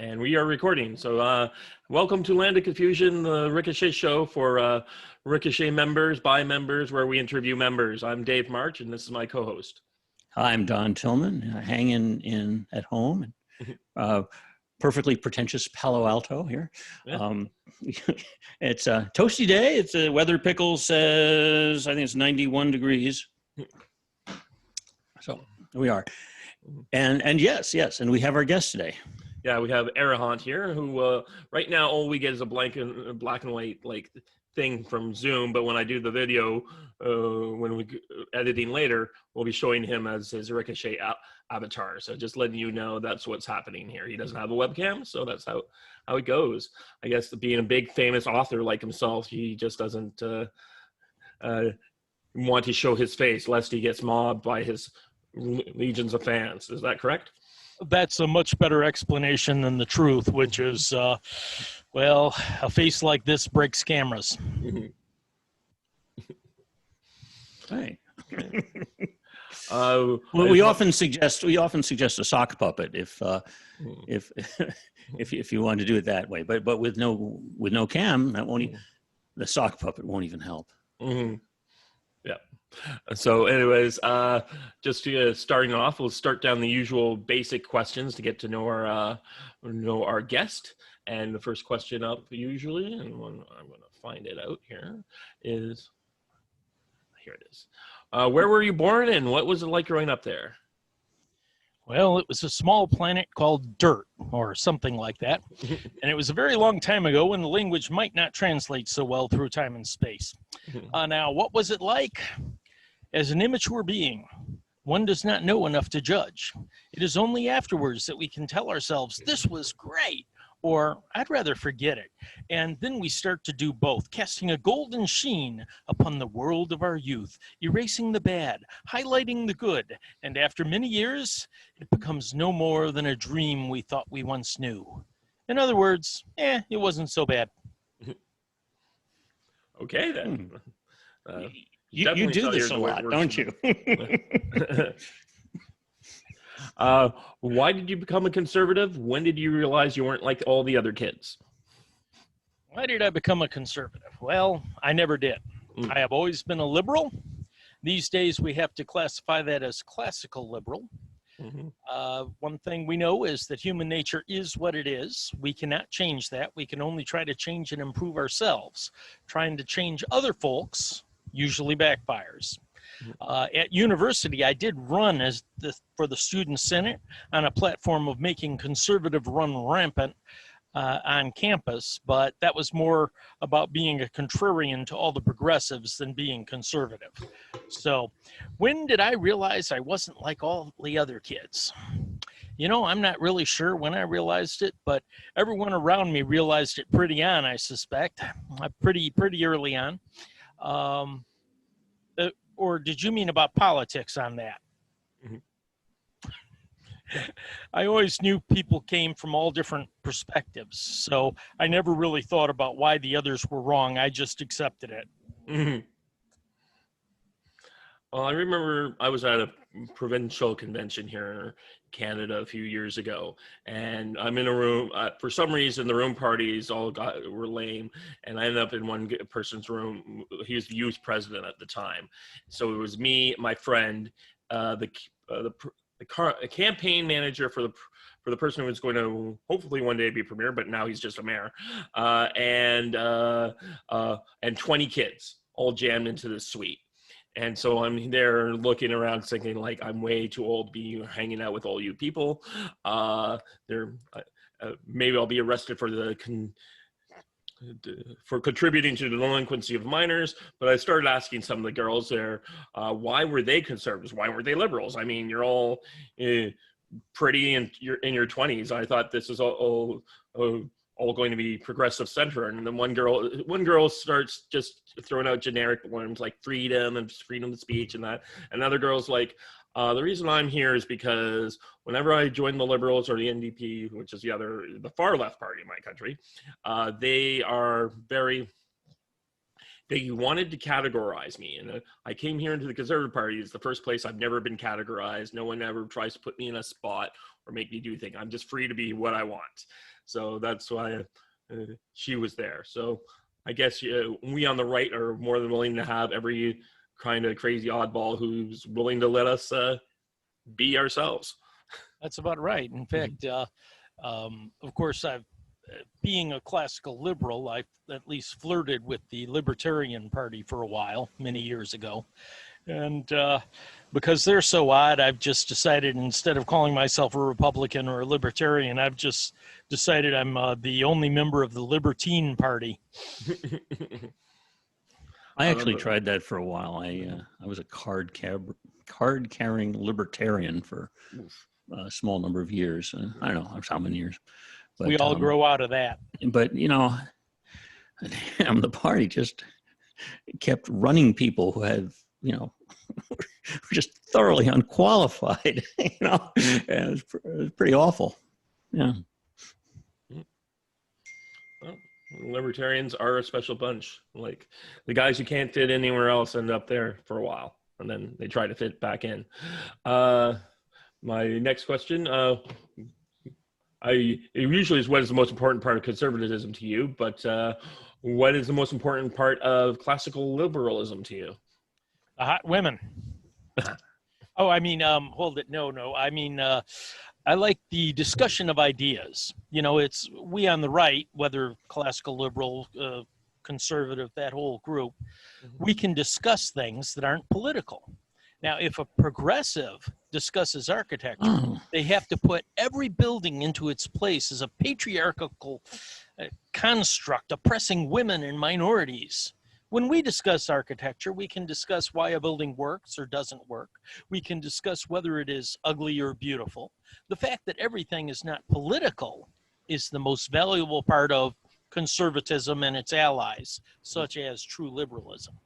And we are recording. So welcome to Land of Confusion, the Ricochet show for Ricochet members, by members, where we interview members. I'm Dave March, and this is my co-host. Hi, I'm Don Tillman, hanging in at home. Perfectly pretentious Palo Alto here. Yeah. It's a toasty day. It's a weather pickle says, I think it's 91 degrees. So here we are. And yes, and we have our guest today. Yeah, we have Arahant here, who right now all we get is a black and white like thing from Zoom. But when I do the video, when we editing later, we'll be showing him as his Ricochet avatar. So just letting you know that's what's happening here. He doesn't have a webcam, so that's how it goes. I guess being a big famous author like himself, he just doesn't want to show his face lest he gets mobbed by his legions of fans. Is that correct? That's a much better explanation than the truth, which is, well, a face like this breaks cameras. Hey. Well, we often suggest a sock puppet if you want to do it that way, but with no cam, that won't. The sock puppet won't even help. Mm-hmm. Yeah. So anyways, just starting off, we'll start down the usual basic questions to get to know our guest. And the first question up usually, and I'm going to find it out here, is, here it is. Where were you born and what was it like growing up there? Well, it was a small planet called Dirt, or something like that. And it was a very long time ago when the language might not translate so well through time and space. Now, what was it like? As an immature being, one does not know enough to judge. It is only afterwards that we can tell ourselves, this was great, or I'd rather forget it. And then we start to do both, casting a golden sheen upon the world of our youth, erasing the bad, highlighting the good. And after many years, it becomes no more than a dream we thought we once knew. In other words, it wasn't so bad. Okay, then. You do this a lot, don't you? Why did you become a conservative? When did you realize you weren't like all the other kids? Why did I become a conservative? Well, I never did. I have always been a liberal. These days, we have to classify that as classical liberal. One thing we know is that human nature is what it is. We cannot change that. We can only try to change and improve ourselves. Trying to change other folks usually backfires. At university, I did run for the student senate on a platform of making conservative run rampant on campus, but that was more about being a contrarian to all the progressives than being conservative. So when did I realize I wasn't like all the other kids? You know, I'm not really sure when I realized it, but everyone around me realized it pretty on, I suspect, pretty early on. Or did you mean about politics on that? I always knew people came from all different perspectives, so I never really thought about why the others were wrong. I just accepted it. Well, I remember I was at a provincial convention here in Canada a few years ago, and I'm in a room. For some reason, the room parties were lame, and I ended up in one person's room. He was the youth president at the time, so it was me, my friend, the campaign manager for the person who was going to hopefully one day be premier, but now he's just a mayor, and 20 kids all jammed into this suite. And so I'm there looking around thinking like I'm way too old to be hanging out with all you people. Maybe I'll be arrested for contributing to the delinquency of minors. But I started asking some of the girls there, why were they conservatives? Why weren't they liberals? I mean, you're all pretty and you're in your 20s. I thought this is all going to be progressive center, and then one girl starts just throwing out generic ones like freedom and freedom of speech and that. Another girl's like, the reason I'm here is because whenever I join the Liberals or the NDP, which is the far left party in my country, they are very they wanted to categorize me. And I came here into the Conservative Party. It's the first place I've never been categorized. No one ever tries to put me in a spot or make me do things. I'm just free to be what I want. So that's why she was there. So I guess we on the right are more than willing to have every kind of crazy oddball who's willing to let us be ourselves. That's about right. In fact, of course, being a classical liberal, I at least flirted with the Libertarian Party for a while, many years ago. And because they're so odd, I've just decided, instead of calling myself a Republican or a Libertarian, I've just decided I'm the only member of the Libertine Party. I actually tried that for a while. I was a card-carrying libertarian for a small number of years. I don't know how many years. But, we all grow out of that. But, the party just kept running people who had, were just thoroughly unqualified, and it was pretty awful. Yeah. Well, libertarians are a special bunch. Like the guys who can't fit anywhere else end up there for a while, and then they try to fit back in. My next question, it usually is, what is the most important part of conservatism to you? But what is the most important part of classical liberalism to you? The hot women. Oh, I mean, hold it. No. I mean, I like the discussion of ideas. It's we on the right, whether classical, liberal, conservative, that whole group, we can discuss things that aren't political. Now, if a progressive discusses architecture, they have to put every building into its place as a patriarchal construct oppressing women and minorities. When we discuss architecture, we can discuss why a building works or doesn't work. We can discuss whether it is ugly or beautiful. The fact that everything is not political is the most valuable part of conservatism and its allies, such as true liberalism.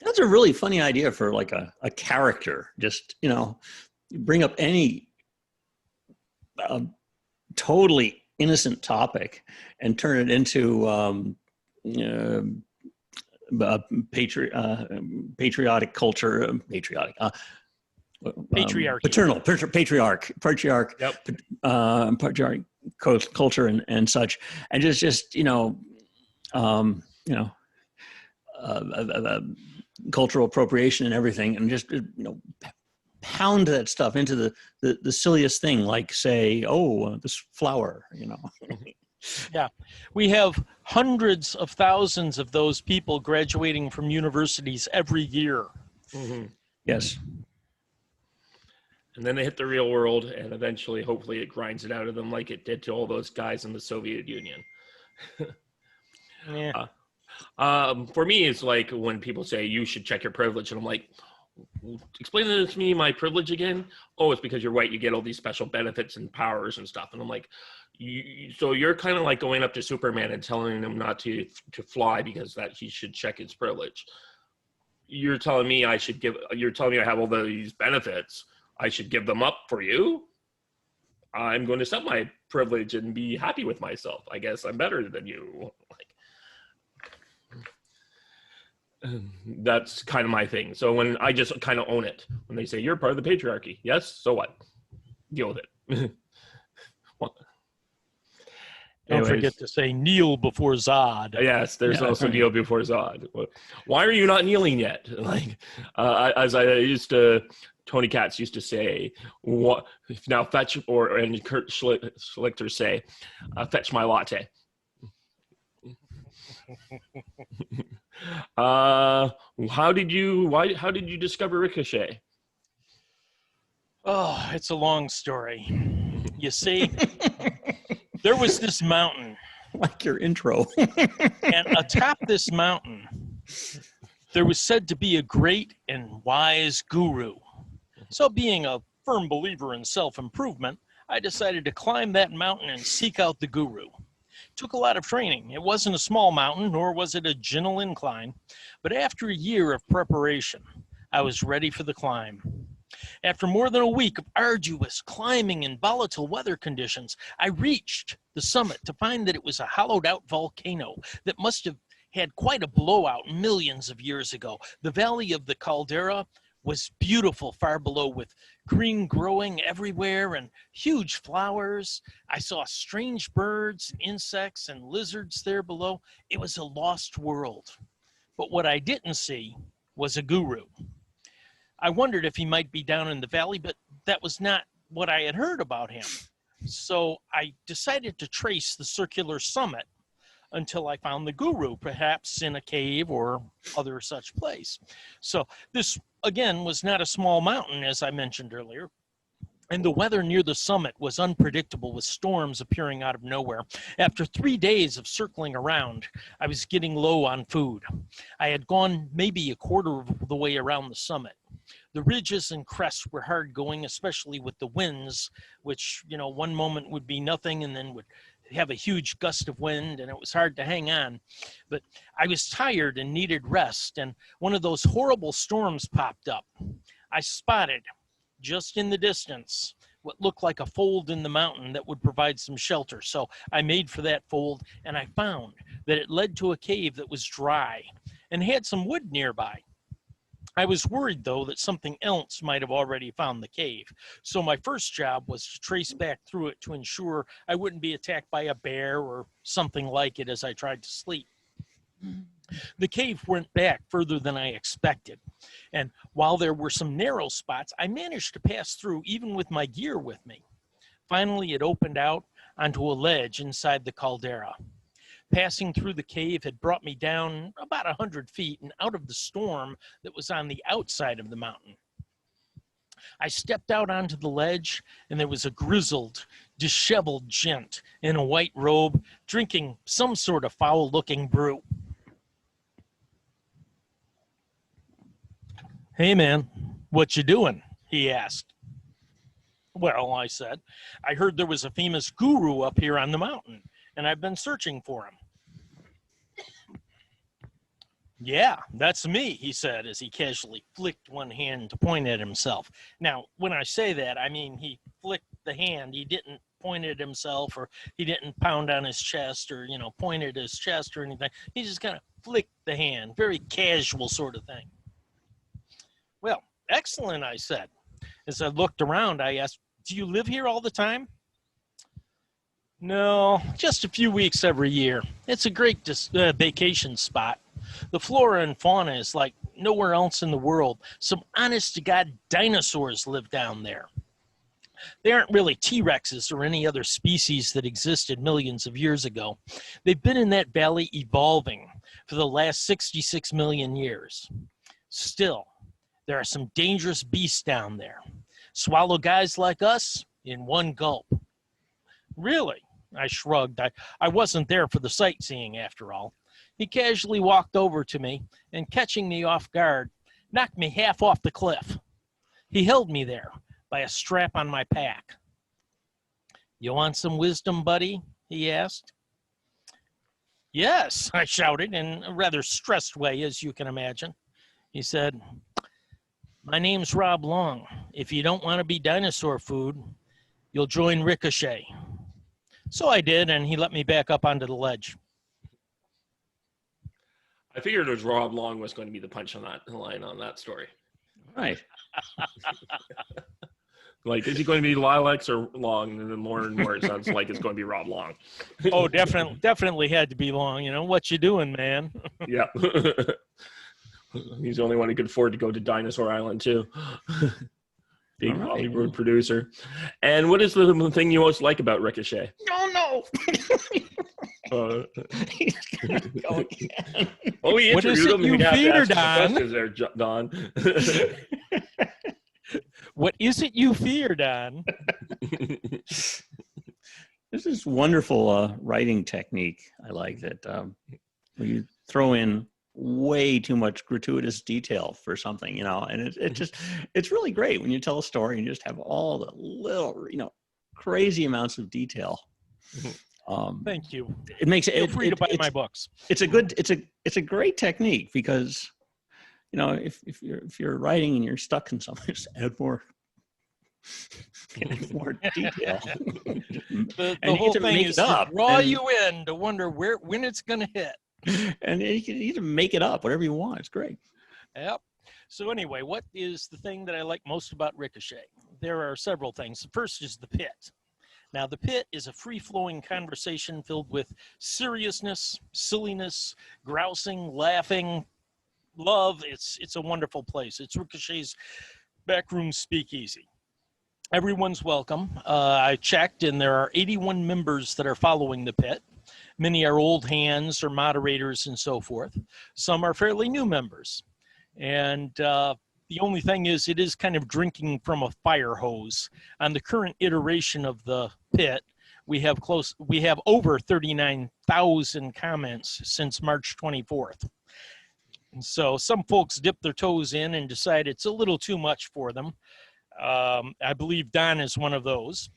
That's a really funny idea for like a character. Just, bring up any totally innocent topic and turn it into patriotic culture, Patriarchy. Patriarch, yep. Patriarch culture and such, and just cultural appropriation and everything, and just pound that stuff into the silliest thing, like say, this flower, Yeah, we have hundreds of thousands of those people graduating from universities every year. Mm-hmm. Yes. And then they hit the real world, and eventually, hopefully, it grinds it out of them like it did to all those guys in the Soviet Union. Yeah. For me, it's like when people say you should check your privilege, and I'm like, explain to me my privilege again. Oh, it's because you're white, you get all these special benefits and powers and stuff. And I'm like, so you're kind of like going up to Superman and telling him not to fly because that he should check his privilege. You're telling me you're telling me I have all these benefits, I should give them up for you? I'm going to accept my privilege and be happy with myself. I guess I'm better than you. That's kind of my thing. So when I just kind of own it, when they say you're part of the patriarchy, yes, so what? Deal with it. Don't forget to say kneel before Zod. Yes, there's also kneel before Zod. Why are you not kneeling yet? As I used to, Tony Katz used to say, "What now? Fetch," and Kurt Schlichter say, "Fetch my latte." How did you discover Ricochet? Oh, it's a long story. You see, there was this mountain. Like your intro. And atop this mountain, there was said to be a great and wise guru. So being a firm believer in self-improvement, I decided to climb that mountain and seek out the guru. Took a lot of training. It wasn't a small mountain, nor was it a gentle incline. But after a year of preparation, I was ready for the climb. After more than a week of arduous climbing in volatile weather conditions, I reached the summit to find that it was a hollowed out volcano that must have had quite a blowout millions of years ago. The valley of the caldera was beautiful far below, with green growing everywhere and huge flowers. I saw strange birds, insects, and lizards there below. It was a lost world. But what I didn't see was a guru. I wondered if he might be down in the valley, but that was not what I had heard about him. So I decided to trace the circular summit until I found the guru, perhaps in a cave or other such place. So this, again, was not a small mountain, as I mentioned earlier. And the weather near the summit was unpredictable, with storms appearing out of nowhere. After 3 days of circling around, I was getting low on food. I had gone maybe a quarter of the way around the summit. The ridges and crests were hard going, especially with the winds, which, you know, one moment would be nothing and then would have a huge gust of wind, and it was hard to hang on. But I was tired and needed rest, and one of those horrible storms popped up. I spotted, just in the distance, what looked like a fold in the mountain that would provide some shelter. So I made for that fold, and I found that it led to a cave that was dry and had some wood nearby. I was worried, though, that something else might have already found the cave. So my first job was to trace back through it to ensure I wouldn't be attacked by a bear or something like it as I tried to sleep. The cave went back further than I expected. And while there were some narrow spots, I managed to pass through even with my gear with me. Finally, it opened out onto a ledge inside the caldera. Passing through the cave had brought me down about 100 feet and out of the storm that was on the outside of the mountain. I stepped out onto the ledge, and there was a grizzled, disheveled gent in a white robe drinking some sort of foul-looking brew. "Hey, man, what you doing?" he asked. "Well," I said, "I heard there was a famous guru up here on the mountain, and I've been searching for him." "Yeah, that's me," he said, as he casually flicked one hand to point at himself. Now, when I say that, I mean he flicked the hand. He didn't point at himself, or he didn't pound on his chest, or, point at his chest or anything. He just kind of flicked the hand, very casual sort of thing. "Well, excellent," I said. As I looked around, I asked, "Do you live here all the time?" "No, just a few weeks every year. It's a great vacation spot. The flora and fauna is like nowhere else in the world. Some honest-to-God dinosaurs live down there. They aren't really T-Rexes or any other species that existed millions of years ago. They've been in that valley evolving for the last 66 million years. Still, there are some dangerous beasts down there. Swallow guys like us in one gulp." "Really?" I shrugged. I wasn't there for the sightseeing, after all. He casually walked over to me and, catching me off guard, knocked me half off the cliff. He held me there by a strap on my pack. "You want some wisdom, buddy?" he asked. "Yes," I shouted in a rather stressed way, as you can imagine. He said, "My name's Rob Long. If you don't want to be dinosaur food, you'll join Ricochet." So I did, and he let me back up onto the ledge. I figured it was Rob Long was going to be the punch on that line on that story. Right. Like, is he going to be Lilacs or Long? And then more and more it sounds like it's going to be Rob Long. Oh, definitely had to be Long. What you doing, man? Yeah. He's the only one who could afford to go to Dinosaur Island, too. Big Hollywood producer. And what is the thing you most like about Ricochet? Oh, no. He's gonna go again. Oh, we What is interviewed it him. you fear, Don? Don? There, Don. What is it you fear, Don? This is wonderful writing technique. I like that. You throw in way too much gratuitous detail for something, and it's really great when you tell a story and you just have all the little, crazy amounts of detail. Thank you. It makes it Feel free to buy my books. It's a great technique because, if you're writing and you're stuck in something, just add more detail. The whole thing is to draw you in to wonder when it's going to hit. And you can make it up, whatever you want. It's great. Yep. So anyway, what is the thing that I like most about Ricochet? There are several things. The first is the pit. Now, the pit is a free-flowing conversation filled with seriousness, silliness, grousing, laughing, love. It's a wonderful place. It's Ricochet's backroom speakeasy. Everyone's welcome. I checked, and there are 81 members that are following the pit. Many are old hands or moderators and so forth. Some are fairly new members. And the only thing is, it is kind of drinking from a fire hose. On the current iteration of the pit, we have over 39,000 comments since March 24th. And so some folks dip their toes in and decide it's a little too much for them. I believe Don is one of those.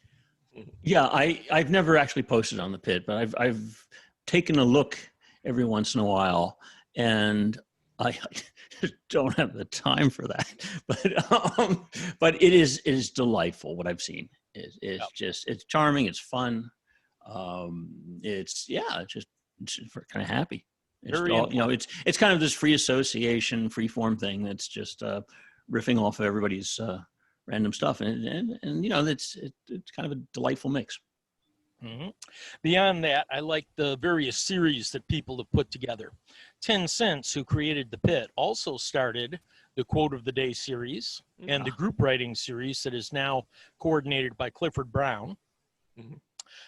Yeah, I've never actually posted on the pit, but I've taken a look every once in a while, and I don't have the time for that. But it is delightful. What I've seen it's just, it's charming. It's fun. It's kind of happy. It's all, it's kind of this free association, free form thing that's just riffing off of everybody's random stuff, and it's kind of a delightful mix. Mm-hmm. Beyond that, I like the various series that people have put together. 10 Cents, who created the pit, also started the Quote of the Day series and the group writing series that is now coordinated by Clifford Brown. Mm-hmm.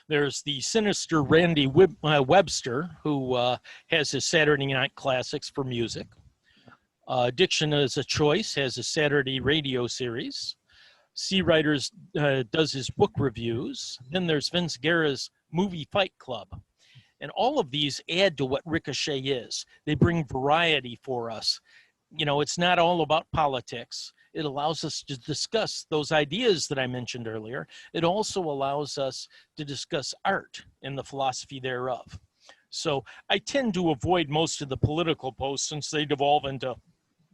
There's the sinister Randy Webster, who has his Saturday Night Classics for music. Diction is a Choice has a Saturday radio series. C Writers does his book reviews. Then there's Vince Guerra's Movie Fight Club. And all of these add to what Ricochet is. They bring variety for us. It's not all about politics. It allows us to discuss those ideas that I mentioned earlier. It also allows us to discuss art and the philosophy thereof. So I tend to avoid most of the political posts since they devolve into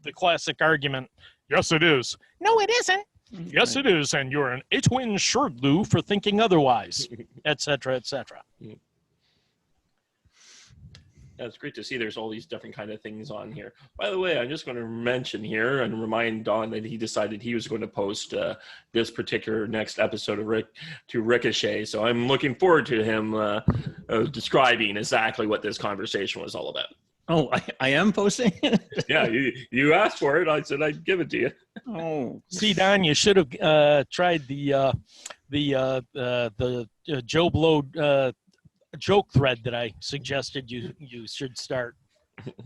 the classic argument, yes, it is. No, it isn't. Yes, it is, and you're an Itwin Shortlew for thinking otherwise, et cetera, et cetera. Yeah, it's great to see there's all these different kind of things on here. By the way, I'm just going to mention here and remind Don that he decided he was going to post this particular next episode of Ricochet. So I'm looking forward to him describing exactly what this conversation was all about. Oh, I am posting? Yeah, you asked for it. I said I'd give it to you. Oh, see, Don, you should have tried the Joe Blow joke thread that I suggested you should start.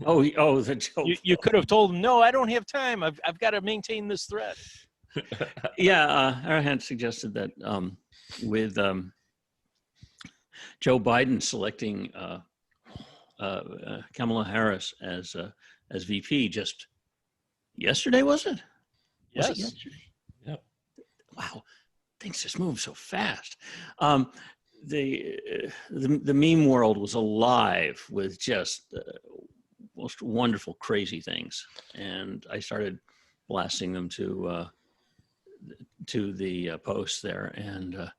Oh, the joke. You could have told him, no, I don't have time. I've got to maintain this thread. Yeah, Arahant suggested that with Joe Biden selecting Kamala Harris as VP just yesterday, was it? Yes. Was it yesterday? Yep. Wow, things just move so fast. The meme world was alive with just most wonderful, crazy things, and I started blasting them to the posts there, and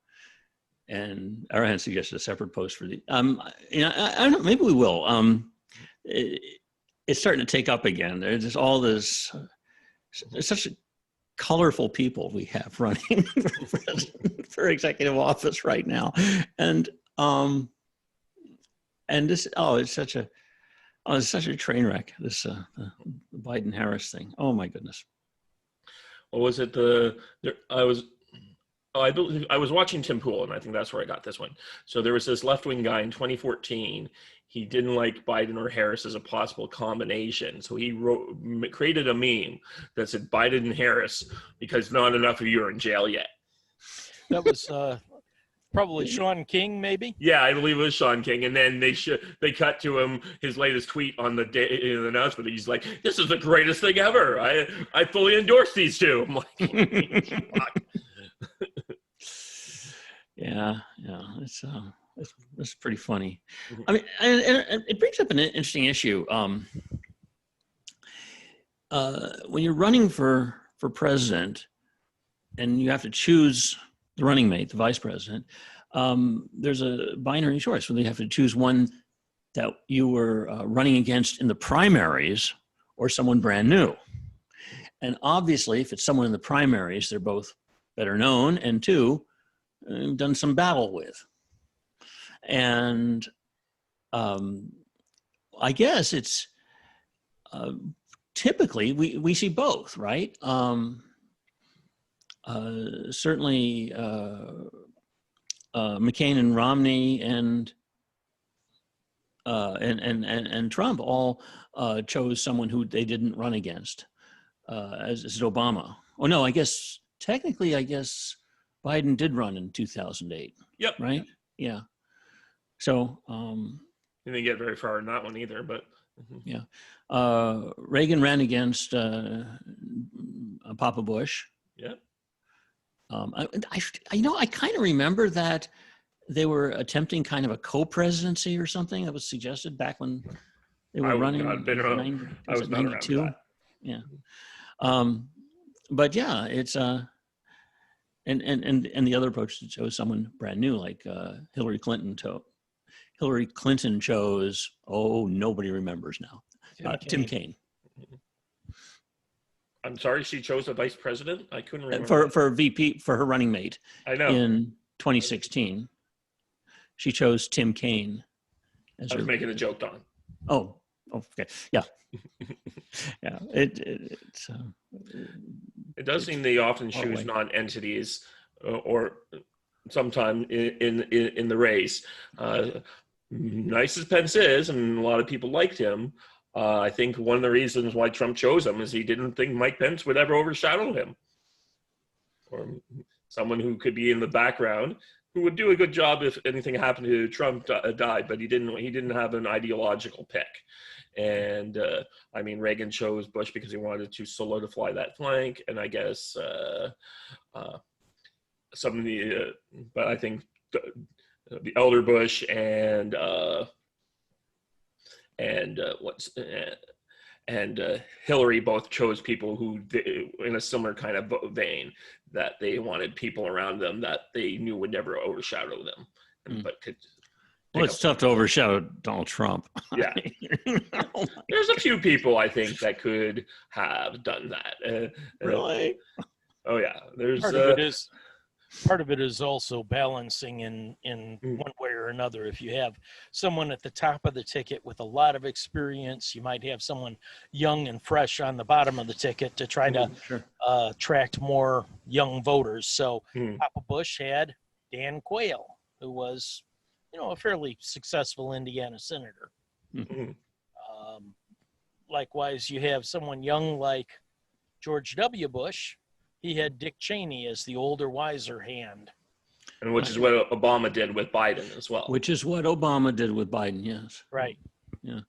Arahant suggested a separate post for the. I don't know. Maybe we will. It's starting to take up again. There's just all this. There's such colorful people we have running for executive office right now, and this. It's such a train wreck. This the Biden Harris thing. Oh my goodness. What was it? I believe I was watching Tim Pool, and I think that's where I got this one. So there was this left-wing guy in 2014. He didn't like Biden or Harris as a possible combination. So he created a meme that said Biden and Harris because not enough of you are in jail yet. That was probably Sean King, maybe? Yeah, I believe it was Sean King. And then they cut to him, his latest tweet on the day in the announcement. He's like, this is the greatest thing ever. I fully endorse these two. I'm like, fuck. Yeah, it's pretty funny. I mean, and it brings up an interesting issue. When you're running for president, and you have to choose the running mate, the vice president, there's a binary choice where you have to choose one that you were running against in the primaries or someone brand new. And obviously, if it's someone in the primaries, they're both better known, and two, done some battle with. And I guess it's typically we see both, right? Certainly McCain and Romney and Trump all chose someone who they didn't run against, as Obama. Oh no, I guess technically, Biden did run in 2008. Yep. Right. Yeah. So He didn't get very far in that one either, but yeah. Reagan ran against Papa Bush. yeah. I kind of remember that they were attempting kind of a co-presidency or something that was suggested back when they were running. I was not around for that. Yeah. But yeah, it's and the other approach to chose someone brand new, like Hillary Clinton. Hillary Clinton chose, nobody remembers now, Tim Kaine. I'm sorry, she chose a vice president? I couldn't remember. For VP, for her running mate. I know. In 2016, she chose Tim Kaine. I was making a joke, Don. Oh, okay. Yeah. Yeah. It does seem they often choose non-entities or sometime in the race. Nice as Pence is, and a lot of people liked him, I think one of the reasons why Trump chose him is he didn't think Mike Pence would ever overshadow him, or someone who could be in the background who would do a good job if anything happened to Trump died, but he didn't have an ideological pick. And I mean, Reagan chose Bush because he wanted to solidify that flank, and I guess some of the but I think the elder Bush and Hillary both chose people who, in a similar kind of vein, that they wanted people around them that they knew would never overshadow them, but could. Well, it's tough to overshadow Donald Trump. Yeah, there's a few people I think that could have done that. Really? Oh yeah, there's. Part of it is also balancing in one way or another. If you have someone at the top of the ticket with a lot of experience, you might have someone young and fresh on the bottom of the ticket to try to attract more young voters. So Papa Bush had Dan Quayle, who was, a fairly successful Indiana senator. Likewise, you have someone young like George W. Bush. He had Dick Cheney as the older, wiser hand. And which is what Obama did with Biden as well. Which is what Obama did with Biden, yes. Right. Yeah.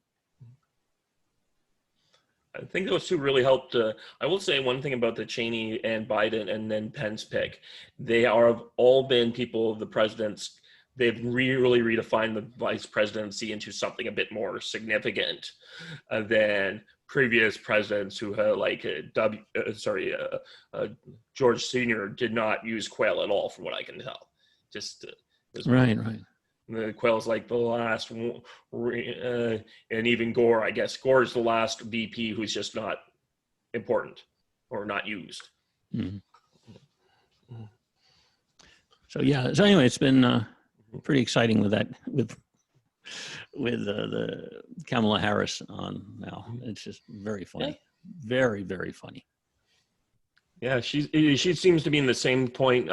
I think those two really helped. I will say one thing about the Cheney and Biden and then Pence pick. They have all been people of the presidents. They've really redefined the vice presidency into something a bit more significant than previous presidents who had George Sr. did not use Quayle at all, from what I can tell. Right. The Quayle's like the last, and even Gore, I guess. Gore is the last VP who's just not important or not used. Mm-hmm. So anyway, it's been pretty exciting with that, with the Kamala Harris on now. It's just very funny. Very, very funny. Yeah, she seems to be in the same point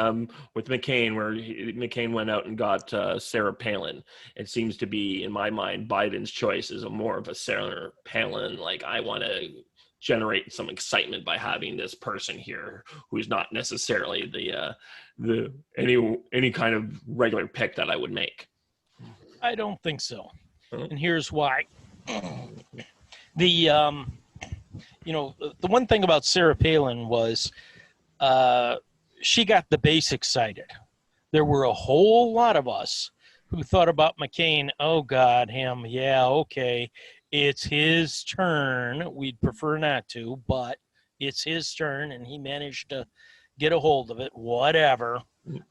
with McCain, where McCain went out and got Sarah Palin. It seems to be, in my mind, Biden's choice is more of a Sarah Palin, like, I want to generate some excitement by having this person here who's not necessarily the any kind of regular pick that I would make. I don't think so. And here's why. The one thing about Sarah Palin was she got the base excited. There were a whole lot of us who thought about McCain, oh God, him, yeah, okay, it's his turn. We'd prefer not to, but it's his turn, and he managed to get a hold of it, whatever.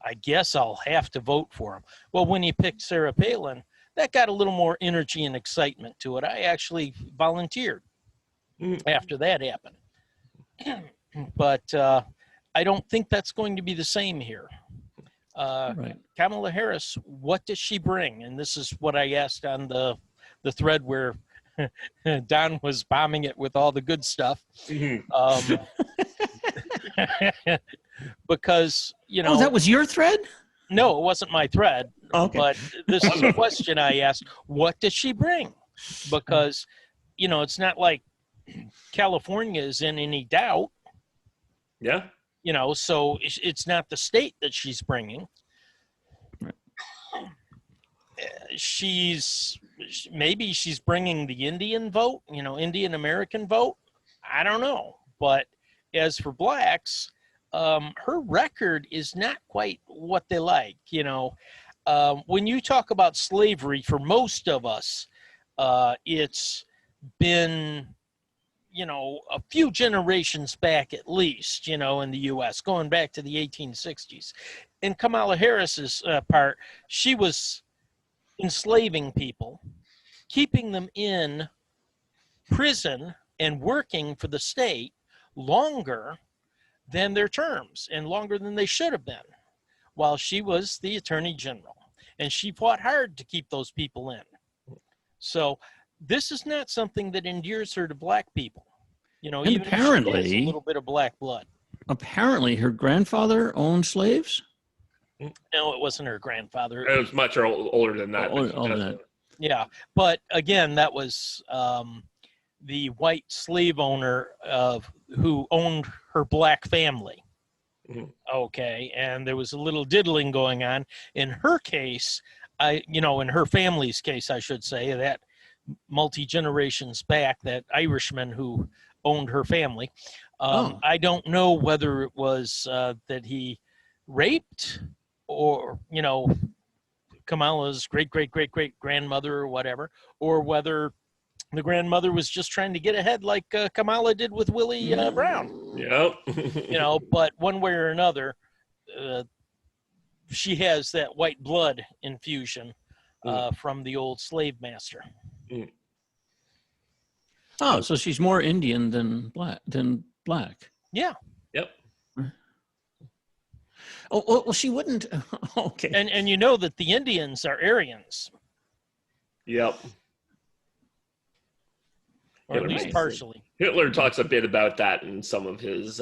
I guess I'll have to vote for him. Well, when he picked Sarah Palin, that got a little more energy and excitement to it. I actually volunteered after that happened. But I don't think that's going to be the same here. Right. Kamala Harris, what does she bring? And this is what I asked on the thread where Don was bombing it with all the good stuff. Because, you know. Oh, that was your thread? No, it wasn't my thread. Okay. But this is a question I asked. What does she bring? Because, you know, it's not like California is in any doubt. Yeah. You know, so it's not the state that she's bringing. Right. Maybe she's bringing the Indian vote, you know, Indian American vote. I don't know. But as for blacks, her record is not quite what they like. You know, when you talk about slavery, for most of us, it's been, you know, a few generations back at least, you know, in the U.S., going back to the 1860s. In Kamala Harris's part, she was enslaving people, keeping them in prison and working for the state longer than their terms and longer than they should have been, while she was the attorney general. And she fought hard to keep those people in. So this is not something that endears her to black people. You know, And even if she has a little bit of black blood. Apparently, her grandfather owned slaves? No, it wasn't her grandfather. It was much older than that. Older than that. Yeah, but again, that was the white slave owner who owned her black family. Okay, and there was a little diddling going on. In her case, in her family's case, I should say, that multi-generations back, that Irishman who owned her family. I don't know whether it was that he raped or, you know, Kamala's great-great-great-great-grandmother or whatever, or whether the grandmother was just trying to get ahead like Kamala did with Willie Brown. Yep. You know, but one way or another, she has that white blood infusion from the old slave master. Oh, so she's more Indian than black. Yeah. Yep. Oh, well, she wouldn't. Okay. And you know that the Indians are Aryans. Yep. Or at least partially. Hitler talks a bit about that in some of his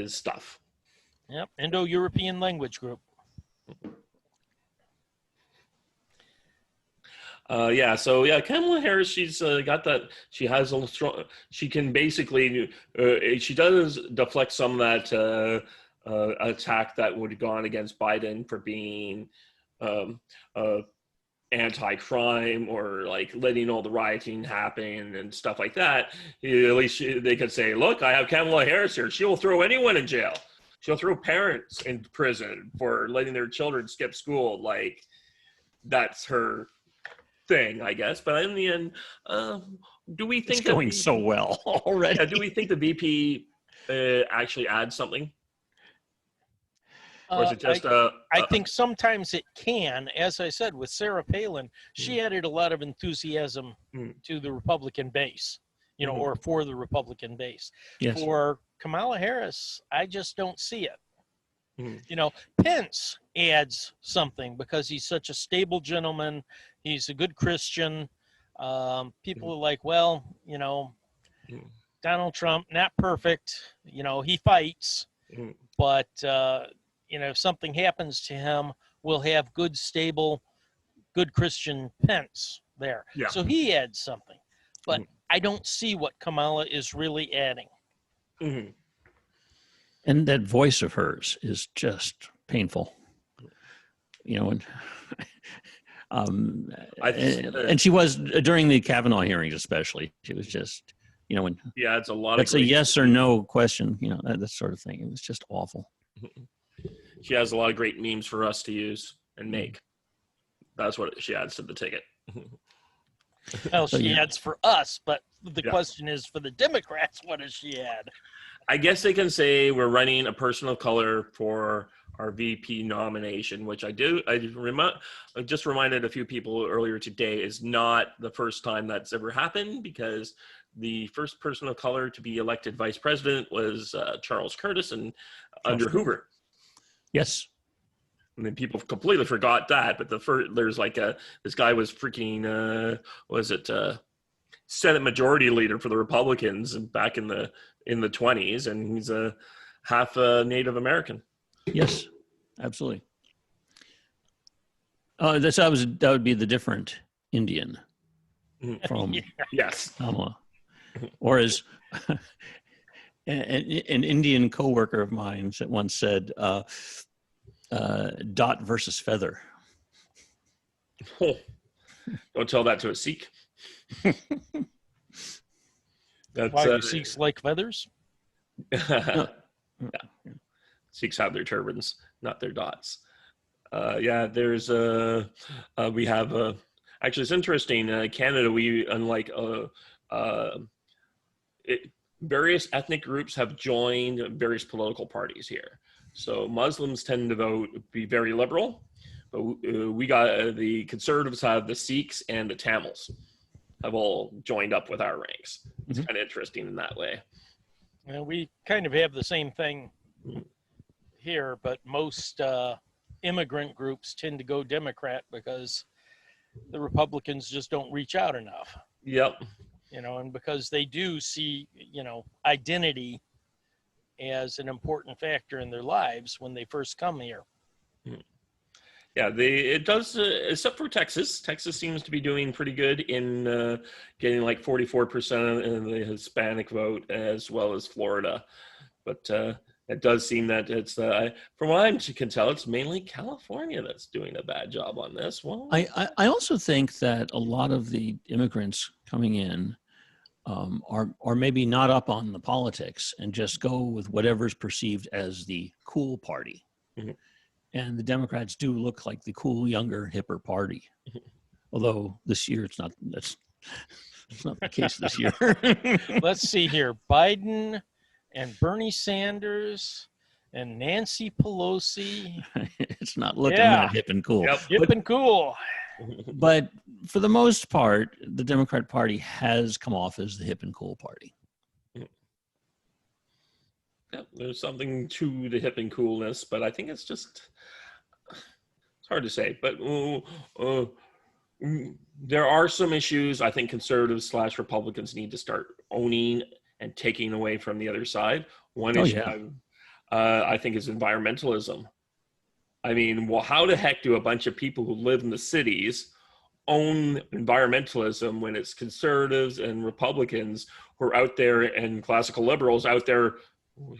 stuff. Yep. Indo-European language group. Kamala Harris, she's got that. She has a strong. She can basically. She does deflect some of that attack that would have gone against Biden for being anti-crime or like letting all the rioting happen and stuff like that. At least they could say, "Look, I have Kamala Harris here. She will throw anyone in jail. She'll throw parents in prison for letting their children skip school." Like that's her thing, I guess. But in the end, do we think it's going so well already? Yeah, do we think the VP actually adds something? Or is it just I think sometimes it can. As I said, with Sarah Palin, she added a lot of enthusiasm to the Republican base, you know, or for the Republican base. Yes. For Kamala Harris, I just don't see it. You know, Pence adds something because he's such a stable gentleman. He's a good Christian. People are like, well, you know, Donald Trump, not perfect. You know, he fights, but you know, if something happens to him, we'll have good, stable, good Christian Pence there. Yeah. So he adds something. But I don't see what Kamala is really adding. And that voice of hers is just painful. You know, and she was during the Kavanaugh hearings, especially. She was just, you know, it's a lot. That's a yes or no question. You know, that sort of thing. It was just awful. She has a lot of great memes for us to use and make. That's what she adds to the ticket. Well, she adds for us, but the question is for the Democrats, what does she add? I guess they can say we're running a person of color for our VP nomination, which I just reminded a few people earlier today is not the first time that's ever happened, because the first person of color to be elected vice president was Charles Curtis under Hoover. Yes. And then people completely forgot that, but there's like this guy was freaking Senate Majority Leader for the Republicans back in the 20s, and he's a half Native American. Yes, absolutely. That would be the different Indian from Yes. Kamala, or as an Indian coworker of mine once said, "Dot versus feather." Oh, don't tell that to a Sikh. That's, why do Sikhs like feathers? No. Yeah. Sikhs have their turbans, not their dots. There's we have actually, it's interesting. Canada, we unlike various ethnic groups have joined various political parties here. So Muslims tend to be very liberal, but we got the Conservatives have the Sikhs and the Tamils have all joined up with our ranks. It's kind of interesting in that way. We kind of have the same thing here, but most immigrant groups tend to go Democrat because the Republicans just don't reach out enough. Yep. And because they do see, identity as an important factor in their lives when they first come here. Yeah, it does, except for Texas. Texas seems to be doing pretty good in getting like 44% in the Hispanic vote, as well as Florida. But it does seem that it's, from what I can tell, it's mainly California that's doing a bad job on this. Well, I also think that a lot of the immigrants coming in are maybe not up on the politics and just go with whatever's perceived as the cool party. Mm-hmm. And the Democrats do look like the cool, younger, hipper party. Although this year that's not the case this year. Let's see here. Biden and Bernie Sanders and Nancy Pelosi. It's not looking that hip and cool. Yep. Hip and cool. But for the most part, the Democrat Party has come off as the hip and cool party. Yep, there's something to the hip and coolness, but I think it's hard to say. But there are some issues I think conservatives / Republicans need to start owning and taking away from the other side. One issue I think is environmentalism. I mean, well, how the heck do a bunch of people who live in the cities own environmentalism when it's conservatives and Republicans who are out there and classical liberals out there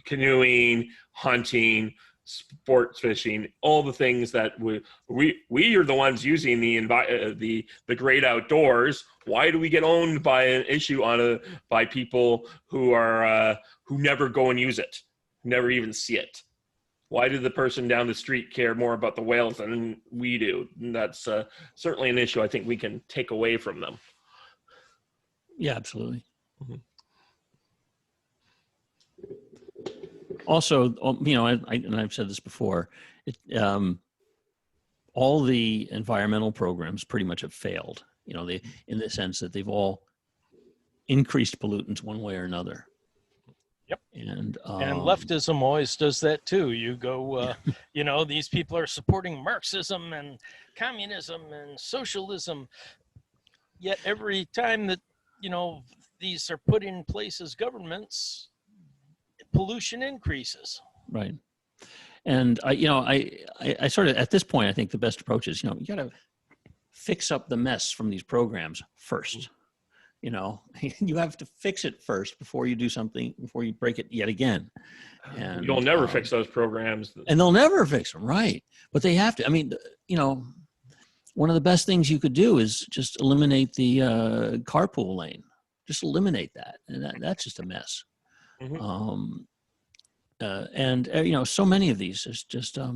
canoeing, hunting, sports fishing, all the things that we are the ones using the great outdoors. Why do we get owned by an issue by people who never go and use it, never even see it? Why did the person down the street care more about the whales than we do? And that's certainly an issue I think we can take away from them. Yeah, absolutely. Mm-hmm. Also, I've said this before, all the environmental programs pretty much have failed, in the sense that they've all increased pollutants one way or another. Yep. And leftism always does that too. You go, these people are supporting Marxism and communism and socialism. Yet every time that, these are put in place as governments, pollution increases. Right. And I sort of, at this point, I think the best approach is, you got to fix up the mess from these programs first. You have to fix it first before you do something, before you break it yet again. And you'll never fix those programs. And they'll never fix them. Right. But they have to. I mean, one of the best things you could do is just eliminate the carpool lane. Just eliminate that. And that's just a mess. Mm-hmm. So many of these is just have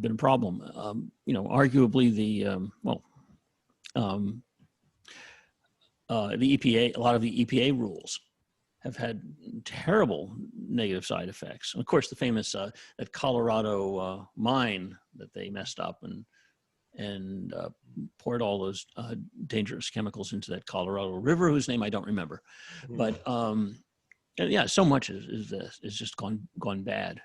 been a problem. Arguably the EPA, a lot of the EPA rules have had terrible negative side effects. Of course, the famous that Colorado mine that they messed up and poured all those dangerous chemicals into that Colorado River, whose name I don't remember. But yeah, so much is just gone bad.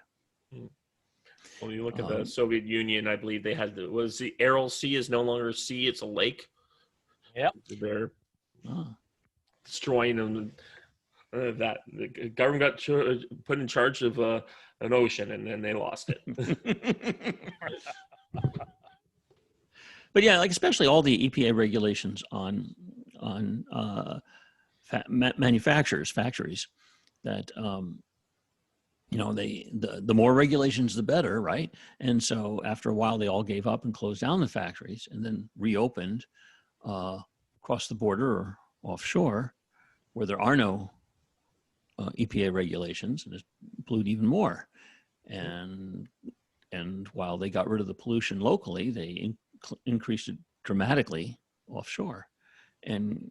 Well, you look at the Soviet Union, I believe they had the Aral Sea is no longer a sea, it's a lake. Yep. They're destroying them. That the government got put in charge of an ocean, and then they lost it. But yeah, like especially all the EPA regulations on manufacturers, factories, that the more regulations, the better, right? And so after a while, they all gave up and closed down the factories, and then reopened across the border or offshore, where there are no EPA regulations, and it polluted even more. And while they got rid of the pollution locally, they increased it dramatically offshore, and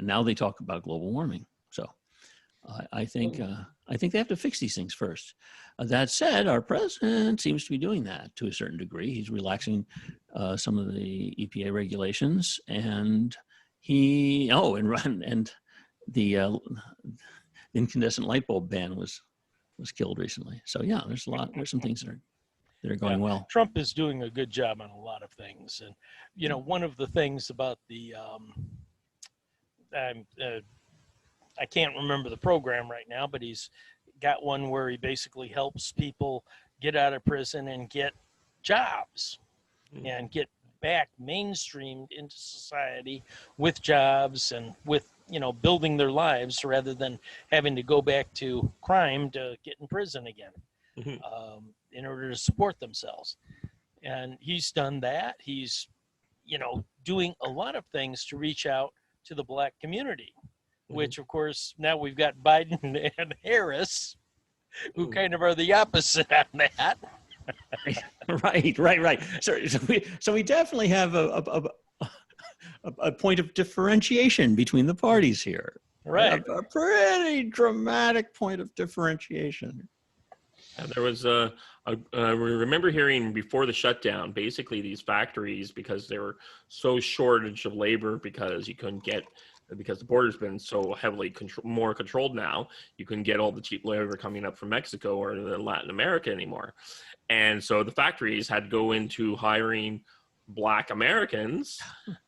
now they talk about global warming. So I think they have to fix these things first. That said, our president seems to be doing that to a certain degree. He's relaxing some of the EPA regulations, and the incandescent light bulb ban was killed recently. So yeah, there's some things that are going well. Trump is doing a good job on a lot of things, and one of the things about the I can't remember the program right now, but he's got one where he basically helps people get out of prison and get jobs and get back mainstreamed into society with jobs and with building their lives rather than having to go back to crime to get in prison again in order to support themselves. And he's done that. He's doing a lot of things to reach out to the Black community, which of course now we've got Biden and Harris who kind of are the opposite on that. Right. So we definitely have a point of differentiation between the parties here. Right. A pretty dramatic point of differentiation. There was I remember hearing before the shutdown, basically these factories, because they were so shortage of labor because the border's been so heavily more controlled now, you couldn't get all the cheap labor coming up from Mexico or Latin America anymore. And so the factories had to go into hiring Black Americans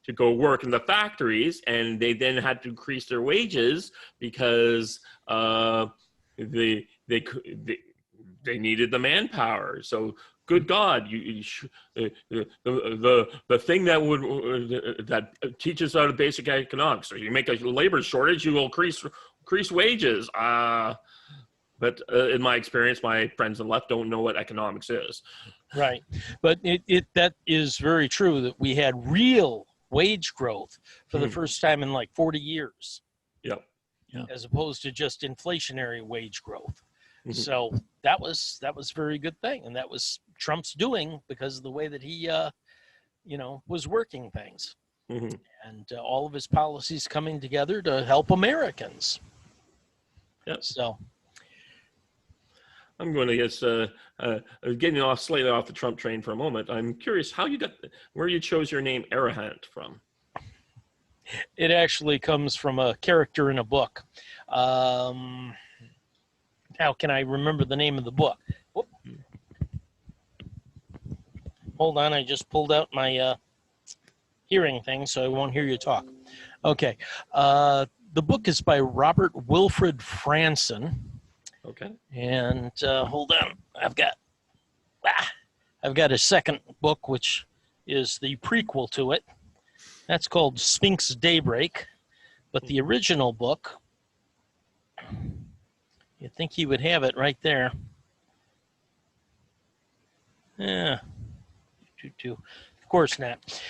to go work in the factories, and they then had to increase their wages because they needed the manpower. So good God, the thing that teaches how to basic economics. So you make a labor shortage, you will increase wages. But in my experience, my friends on the left don't know what economics is. Right. But that is very true that we had real wage growth for the first time in like 40 years. Yep. Yeah. As opposed to just inflationary wage growth. So that was a very good thing. And that was Trump's doing because of the way that he, was working things. And all of his policies coming together to help Americans. Yep. So I'm going to guess, getting slightly off the Trump train for a moment. I'm curious where you chose your name Arahant from. It actually comes from a character in a book. How can I remember the name of the book? Whoop. Hold on, I just pulled out my hearing thing so I won't hear you talk. Okay. The book is by Robert Wilfred Franson. Okay. And hold on, I've got a second book, which is the prequel to it. That's called Sphinx Daybreak. But the original book, you'd think he would have it right there. Yeah. Of course not.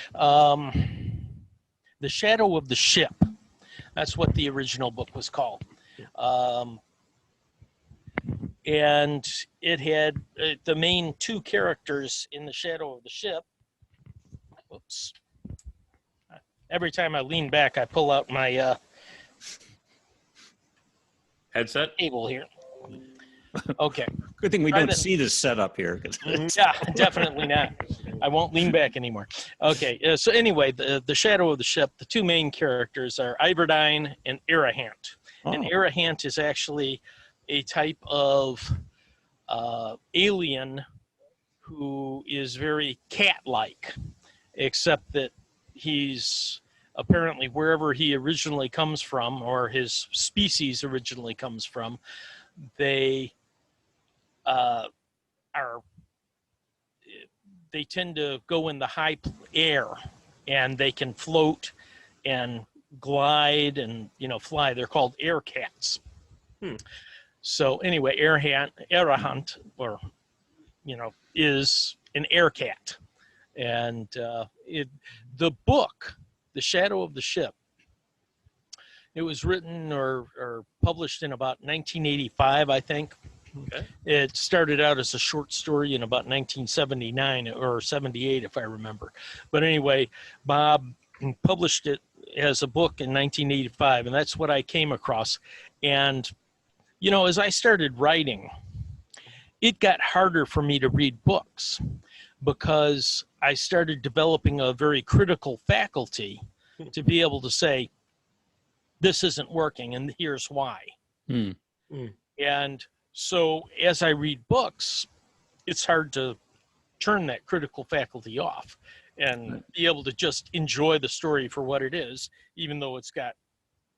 The Shadow of the Ship. That's what the original book was called. And it had the main two characters in The Shadow of the Ship. Whoops. Every time I lean back, I pull out my headset cable here. Okay. Good thing we Try don't that. see this setup here. Yeah, definitely not. I won't lean back anymore. Okay. So anyway, the Shadow of the Ship, the two main characters are Iverdine and Arahant. And Oh, Arahant is actually a type of alien who is very cat-like, except that he's apparently wherever he originally comes from, or his species originally comes from, they are they tend to go in the high air, and they can float and glide and fly. They're called air cats. So anyway, Arahant, or is an air cat, and the book, The Shadow of the Ship, it was written or published in about 1985, I think. Okay. It started out as a short story in about 1979 or 78, if I remember. But anyway, Bob published it as a book in 1985, and that's what I came across. And, as I started writing, it got harder for me to read books because I started developing a very critical faculty to be able to say, this isn't working, and here's why. And so as I read books, it's hard to turn that critical faculty off and be able to just enjoy the story for what it is, even though it's got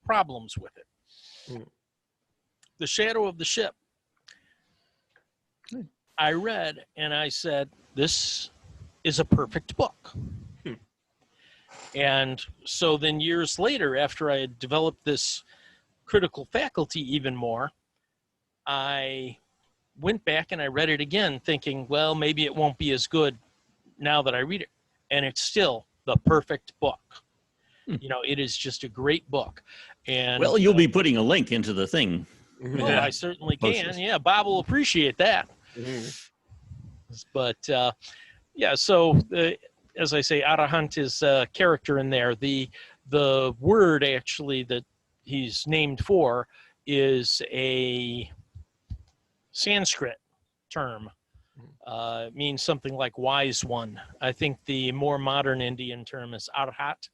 problems with it. The Shadow of the Ship, I read and I said, this is a perfect book. And so then years later, after I had developed this critical faculty even more, I went back and I read it again thinking, well, maybe it won't be as good now that I read it. And it's still the perfect book. It is just a great book. And well, you'll be putting a link into the thing. Well, I certainly can. Yeah, Bob will appreciate that. But so as I say, Arahant is a character in there. The word actually that he's named for is a Sanskrit term. It means something like wise one. I think the more modern Indian term is Arhat,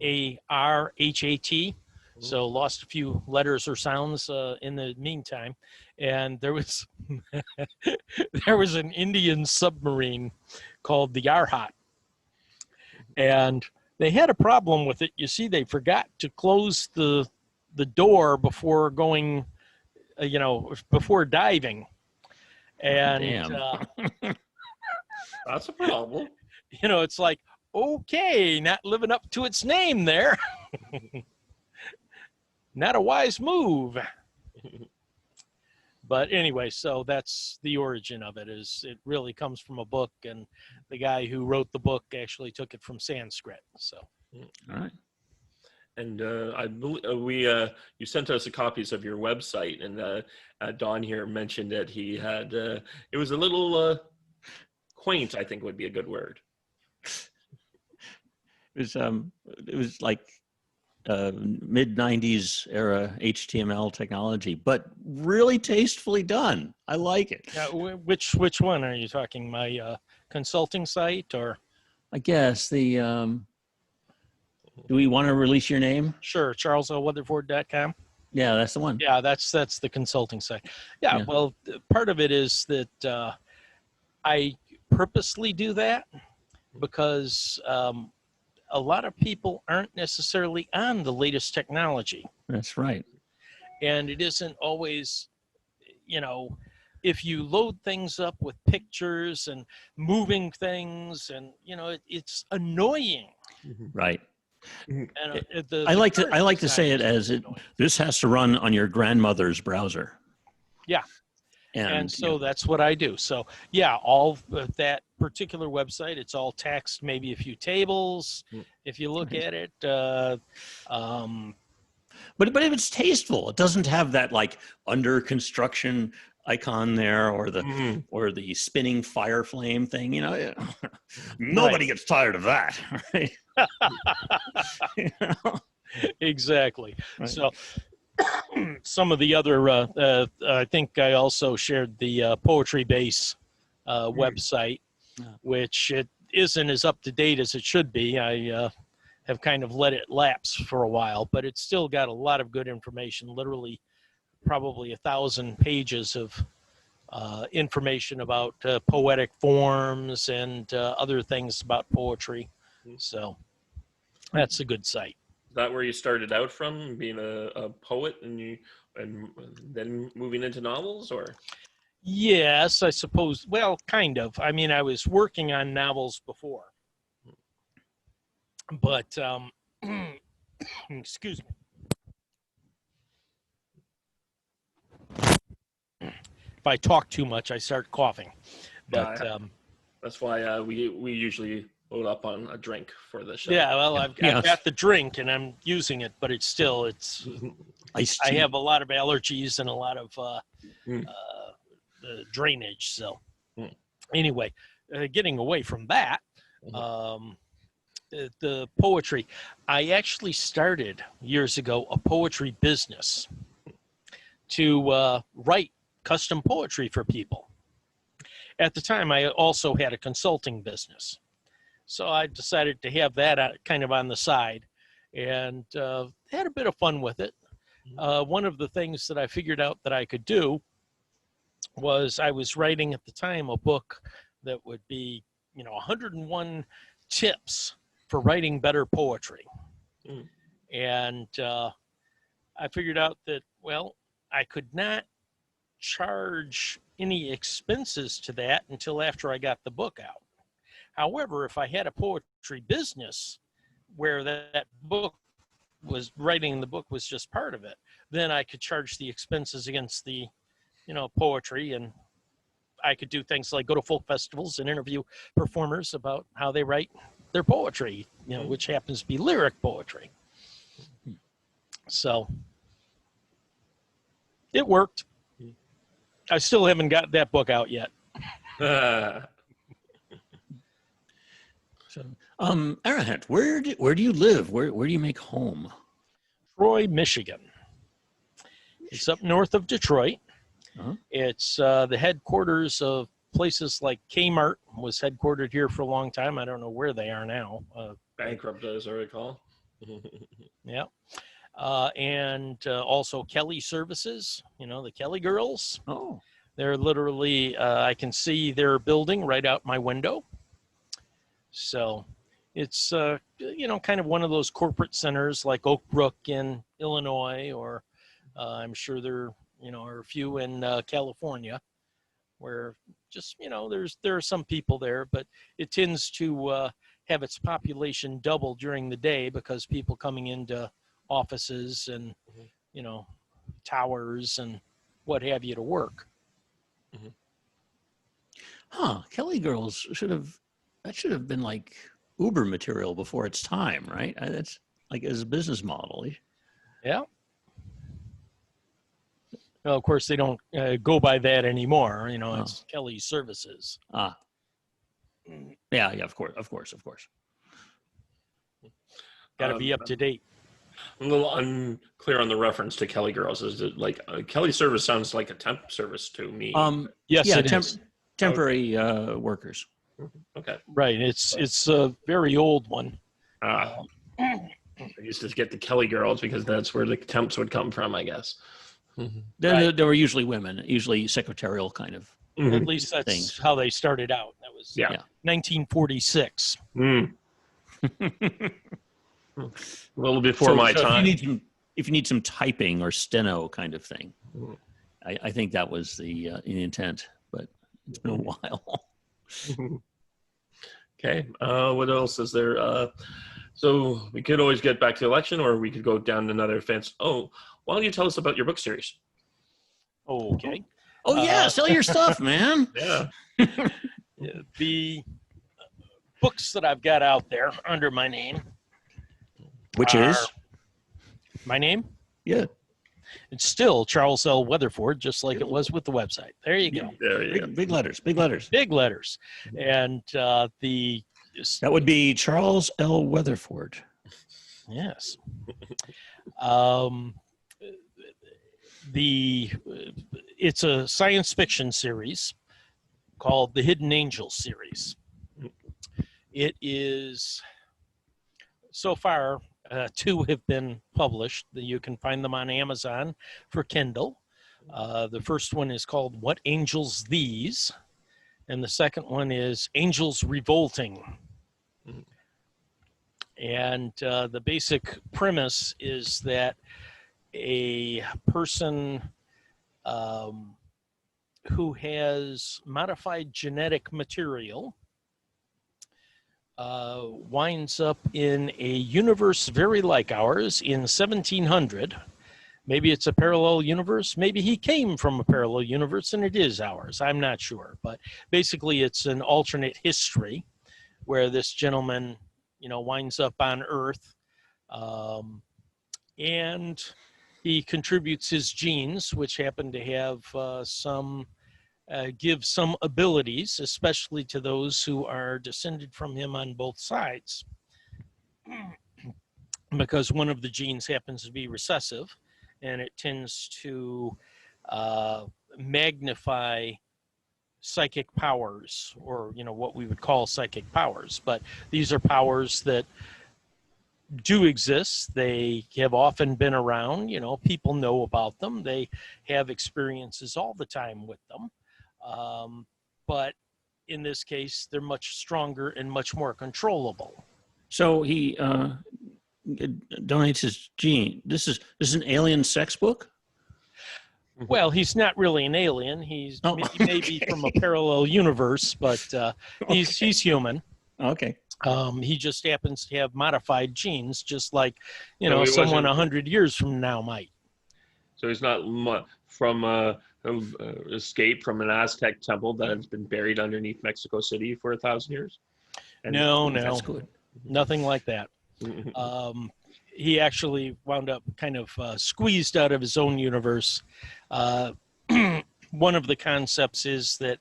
Arhat. So lost a few letters or sounds in the meantime. And there was an Indian submarine called the Arhat. And they had a problem with it. You see, they forgot to close the door before going, before diving. And That's a problem. It's like, okay, not living up to its name there. Not a wise move. But anyway, so that's the origin of it. Is it really comes from a book, and the guy who wrote the book actually took it from Sanskrit. So, all right. And I believe you sent us copies of your website, and Don here mentioned that he had it was a little quaint, I think would be a good word. It was like mid 90s era HTML technology, but really tastefully done. I like it. which one are you talking? My consulting site, or? I guess the do we want to release your name? Sure, charleslweatherford.com. Yeah, that's the one. Yeah, that's the consulting site. Yeah, well, part of it is that I purposely do that because a lot of people aren't necessarily on the latest technology. That's right. And it isn't always, if you load things up with pictures and moving things, and it's annoying. Right. And I like to say it as this has to run on your grandmother's browser. Yeah. And so that's what I do. So all that particular website, it's all text, maybe a few tables if you look at it. But if it's tasteful, it doesn't have that like under construction icon there, or the spinning fire flame thing. Nobody gets tired of that, right? Exactly. Right. So some of the other, I think I also shared the Poetry Base website, which it isn't as up to date as it should be. I have kind of let it lapse for a while, but it's still got a lot of good information, literally probably 1,000 pages of information about poetic forms and other things about poetry. So that's a good site. Is that where you started out from, being a poet, and then moving into novels, or? Yes, I suppose. Well, kind of. I mean, I was working on novels before, but excuse me. If I talk too much, I start coughing. But that's why we usually load up on a drink for the show. yeah, well, I've got the drink and I'm using it, but it's I have a lot of allergies and a lot of drainage. So anyway, getting away from that, the poetry, I actually started years ago a poetry business to write custom poetry for people. At the time, I also had a consulting business. So I decided to have that kind of on the side, and had a bit of fun with it. One of the things that I figured out that I could do was, I was writing at the time a book that would be, 101 tips for writing better poetry. And I figured out that, well, I could not charge any expenses to that until after I got the book out. However, if I had a poetry business where that book was, writing the book was just part of it, then I could charge the expenses against the, poetry, and I could do things like go to folk festivals and interview performers about how they write their poetry, which happens to be lyric poetry. So it worked. I still haven't got that book out yet. So, Arahant, where do you live? Where do you make home? Troy, Michigan. It's up north of Detroit. It's the headquarters of places like Kmart was headquartered here for a long time. I don't know where they are now. Bankrupt, as I recall. Yeah. And also Kelly Services, the Kelly girls. Oh. They're literally, I can see their building right out my window. So it's, kind of one of those corporate centers like Oak Brook in Illinois, or I'm sure there, are a few in California, where just, there are some people there, but it tends to have its population double during the day because people coming into offices and, towers and what have you to work. Kelly girls should have been like Uber material before its time, right? That's like, as a business model. Yeah. Well, of course, they don't go by that anymore. It's Kelly Services. Yeah, of course. Got to be up to date. I'm a little unclear on the reference to Kelly girls. Is it like Kelly service sounds like a temp service to me? Yes, it is. Temporary workers. Okay. Right. It's a very old one. I used to get the Kelly girls because that's where the temps would come from, I guess. They were usually women, usually secretarial kind of. At least that's things. How they started out. That was 1946. A little before my time. If you need some typing or steno kind of thing, I think that was the intent, but it's been a while. Okay. What else is there? So we could always get back to the election, or we could go down another fence. Oh, why don't you tell us about your book series? Okay. Oh yeah, sell your stuff, man. Yeah. The books that I've got out there under my name. Which is? My name? Yeah. It's still Charles L. Weatherford, just like it was with the website. There you go. There you go. Big letters. Big letters. And that would be Charles L. Weatherford. Yes. it's a science fiction series called the Hidden Angels series. It is, so far, 2 have been published. You can find them on Amazon for Kindle. The first one is called What Angels These? And the second one is Angels Revolting. And the basic premise is that a person who has modified genetic material winds up in a universe very like ours in 1700. Maybe it's a parallel universe. Maybe he came from a parallel universe and it is ours. I'm not sure. But basically, it's an alternate history where this gentleman, winds up on Earth. And he contributes his genes, which happen to have give some abilities, especially to those who are descended from him on both sides. Because one of the genes happens to be recessive, and it tends to magnify psychic powers, or what we would call psychic powers. But these are powers that do exist. They have often been around. People know about them. They have experiences all the time with them. But in this case, they're much stronger and much more controllable. So he donates his gene. This is an alien sex book? Well, he's not really an alien. He may be from a parallel universe, but he's human. Okay. He just happens to have modified genes, just like So someone 100 years from now might. So he's not from escaped from an Aztec temple that has been buried underneath Mexico City for 1,000 years. No, That's good. nothing like that. He actually wound up kind of squeezed out of his own universe. One of the concepts is that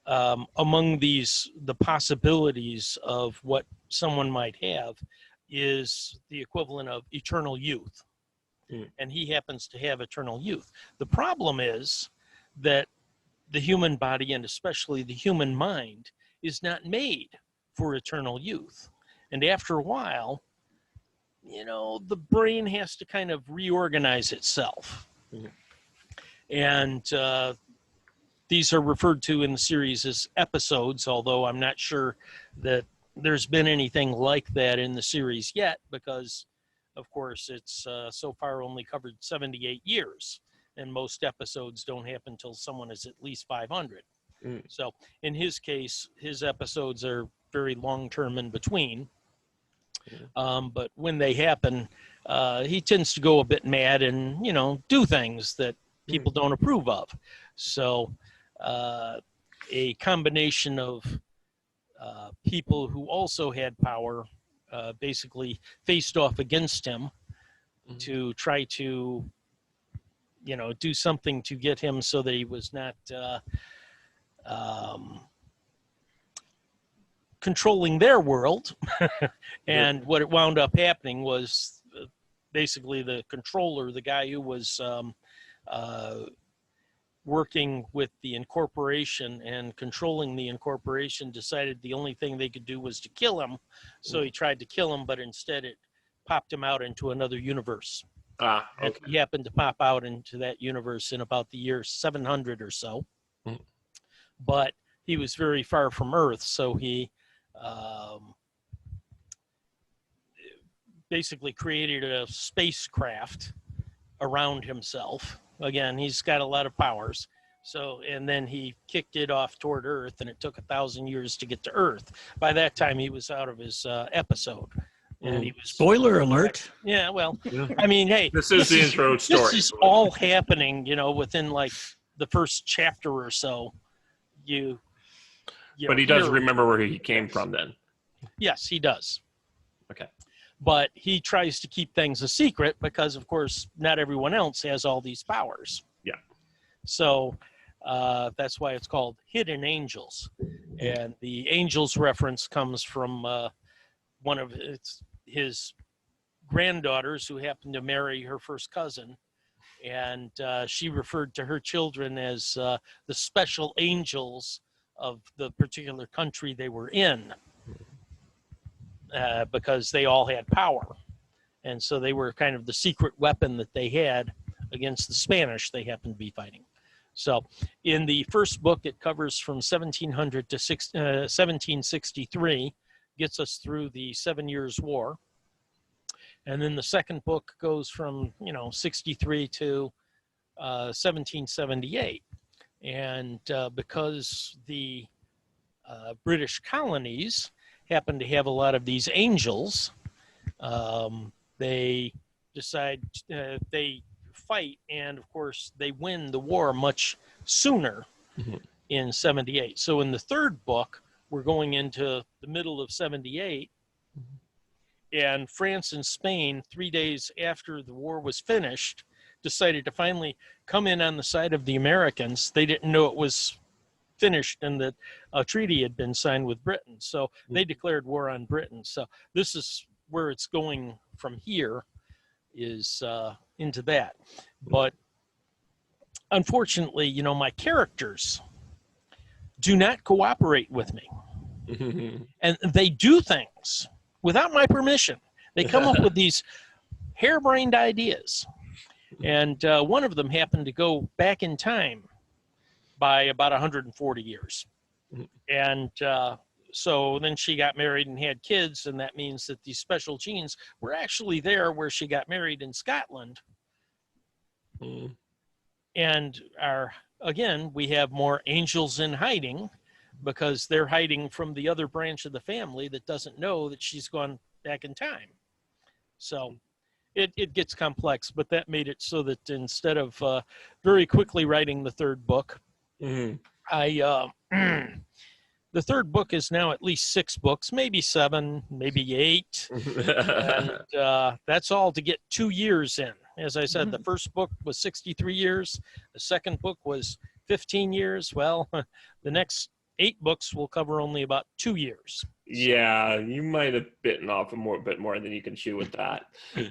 among the possibilities of what someone might have is the equivalent of eternal youth. And he happens to have eternal youth. The problem is that the human body, and especially the human mind, is not made for eternal youth. And after a while, the brain has to kind of reorganize itself. And these are referred to in the series as episodes, although I'm not sure that there's been anything like that in the series yet, because, of course, it's so far only covered 78 years, and most episodes don't happen until someone is at least 500. So in his case, his episodes are very long-term in between. But when they happen, he tends to go a bit mad and, do things that people don't approve of. So a combination of people who also had power basically faced off against him to try to, do something to get him so that he was not controlling their world. And what it wound up happening was basically the controller, the guy who was working with the incorporation and controlling the incorporation, decided the only thing they could do was to kill him. So he tried to kill him, but instead it popped him out into another universe. Okay. And he happened to pop out into that universe in about the year 700 or so. But he was very far from Earth, so he basically created a spacecraft around himself. Again, he's got a lot of powers. So, and then he kicked it off toward Earth, and it took 1,000 years to get to Earth. By that time, he was out of his episode. And he was, spoiler alert. Yeah, well, I mean, hey, This is the intro story. This is all happening, within like the first chapter or so. But he does remember where he came from then. Yes, he does. Okay. But he tries to keep things a secret because, of course, not everyone else has all these powers. Yeah. So that's why it's called Hidden Angels. And the angels reference comes from one of his granddaughters who happened to marry her first cousin. and she referred to her children as the special angels of the particular country they were in, because they all had power. And so they were kind of the secret weapon that they had against the Spanish they happened to be fighting. So in the first book, it covers from 1700 to 1763, gets us through the 7 Years' War. And then the second book goes from, 63 to 1778. And because the British colonies happen to have a lot of these angels, they decide they fight, and of course they win the war much sooner in 78. So in the third book, we're going into the middle of 78, and France and Spain, 3 days after the war was finished, decided to finally come in on the side of the Americans. They didn't know it was finished and that a treaty had been signed with Britain. So they declared war on Britain. So this is where it's going from here, is into that. But unfortunately, my characters do not cooperate with me. And they do things without my permission. They come up with these harebrained ideas. And one of them happened to go back in time by about 140 years. And so then she got married and had kids, and that means that these special genes were actually there where she got married in Scotland. And again, we have more angels in hiding, because they're hiding from the other branch of the family that doesn't know that she's gone back in time. So it gets complex, but that made it so that instead of very quickly writing the third book, the third book is now at least 6 books, maybe 7, maybe 8. And that's all to get 2 years in. As I said, the first book was 63 years. The second book was 15 years. Well, the next 8 books will cover only about 2 years. Yeah, you might have bitten off a bit more than you can chew with that.